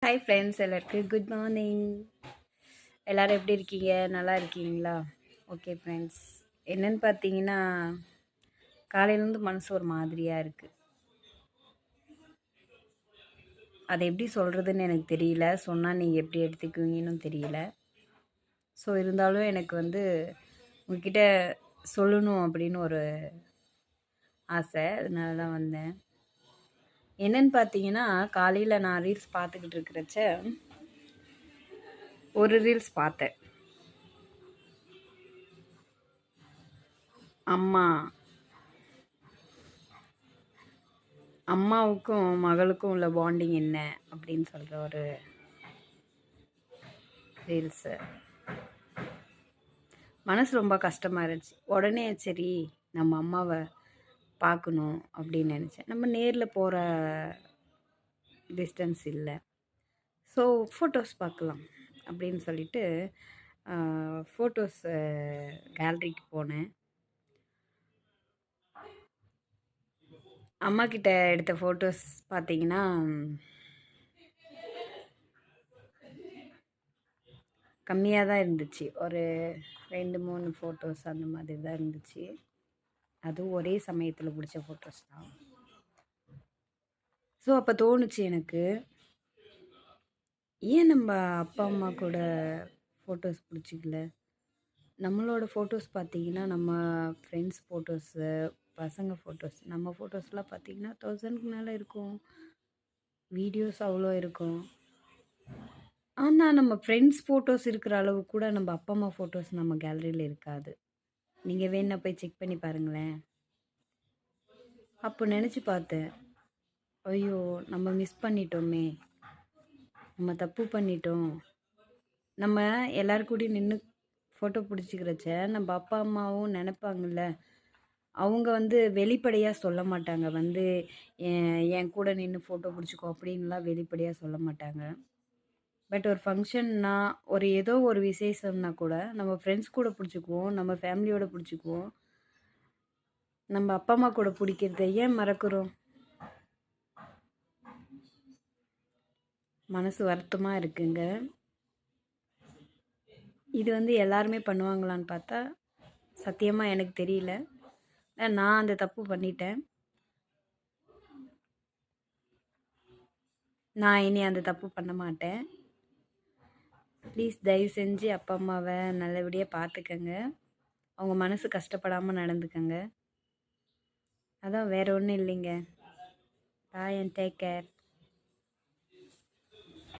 Hi friends, எல்லாருக்கும் good morning. எல்லோரும் எப்படி இருக்கீங்க? நல்லா இருக்கீங்களா? ஓகே ஃப்ரெண்ட்ஸ், என்னென்னு பார்த்தீங்கன்னா, காலையிலேருந்து மனசு ஒரு மாதிரியாக இருக்குது. அதை எப்படி சொல்கிறதுன்னு எனக்கு தெரியல. சொன்னால் நீங்கள் எப்படி எடுத்துக்குவீங்கன்னு தெரியல. ஸோ இருந்தாலும் எனக்கு உங்ககிட்ட சொல்லணும் அப்படின்னு ஒரு ஆசை. அதனால தான் வந்தேன். என்னன்னு பார்த்தீங்கன்னா, காலையில் நான் ரீல்ஸ் பார்த்துக்கிட்டு இருக்கிறச்ச ஒரு ரீல்ஸ் பார்த்தேன். அம்மாவுக்கும் மகளுக்கும் உள்ள பாண்டிங் என்ன அப்படின்னு சொல்கிற ஒரு ரீல்ஸு. மனசு ரொம்ப கஷ்டமாக இருந்துச்சு. உடனே சரி நம்ம அம்மாவை பார்க்கணும் அப்படின்னு நினச்சேன். நம்ம நேரில் போகிற டிஸ்டன்ஸ் இல்லை. ஸோ ஃபோட்டோஸ் பார்க்கலாம் அப்படின்னு சொல்லிட்டு ஃபோட்டோஸ் கேலரிக்கு போனேன். அம்மா கிட்ட எடுத்த ஃபோட்டோஸ் பார்த்தீங்கன்னா, கம்மியாக தான் இருந்துச்சு. ஒரு 2-3 ஃபோட்டோஸ் அந்த மாதிரி தான் இருந்துச்சு. அதுவும் ஒரே சமயத்தில் பிடிச்ச ஃபோட்டோஸ் தான். ஸோ அப்போ தோணுச்சு எனக்கு, ஏன் நம்ம அப்பா அம்மா கூட ஃபோட்டோஸ் பிடிச்சிக்கல? நம்மளோட ஃபோட்டோஸ் பார்த்தீங்கன்னா, நம்ம ஃப்ரெண்ட்ஸ் ஃபோட்டோஸு, பசங்க ஃபோட்டோஸ், நம்ம ஃபோட்டோஸ்லாம் பார்த்தீங்கன்னா 1000க்கு மேலே இருக்கும். வீடியோஸ் அவ்வளோ இருக்கும். ஆனால் நம்ம ஃப்ரெண்ட்ஸ் ஃபோட்டோஸ் இருக்கிற அளவு கூட நம்ம அப்பா அம்மா ஃபோட்டோஸ் நம்ம கேலரியில் இருக்காது. நீங்கள் வேணா போய் செக் பண்ணி பாருங்களேன். அப்போ நினச்சி பார்த்தேன், ஐயோ நம்ம மிஸ் பண்ணிட்டோமே, நம்ம தப்பு பண்ணிட்டோம். நம்ம எல்லாருக்கூடையும் நின்று ஃபோட்டோ பிடிச்சிக்கிறச்ச நம்ம அப்பா அம்மாவும் நினைப்பாங்கல்ல. அவங்க வெளிப்படையாக சொல்ல மாட்டாங்க. என் கூட நின்று ஃபோட்டோ பிடிச்சிக்கோ அப்படின்லாம் வெளிப்படையாக சொல்ல மாட்டாங்க. பட் ஒரு ஃபங்க்ஷன்னா, ஏதோ ஒரு விசேஷம்னா கூட நம்ம ஃப்ரெண்ட்ஸ் கூட பிடிச்சிக்குவோம், நம்ம ஃபேமிலியோட பிடிச்சிக்குவோம். நம்ம அப்பா அம்மா கூட பிடிக்கிறத ஏன் மறக்கிறோம்? மனசு வருத்தமாக இருக்குங்க. இது எல்லாருமே பண்ணுவாங்களான்னு பார்த்தா சத்தியமாக எனக்கு தெரியல. நான் அந்த தப்பு பண்ணிட்டேன். நான் இனி அந்த தப்பு பண்ண மாட்டேன். ப்ளீஸ் தயவு செஞ்சு அப்பா அம்மாவை நல்லபடியாக பார்த்துக்கங்க. அவங்க மனசு கஷ்டப்படாமல் நடந்துக்கங்க. அதான், வேறு ஒன்றும் இல்லைங்க. பாய் அண்ட் டேக் கேர்.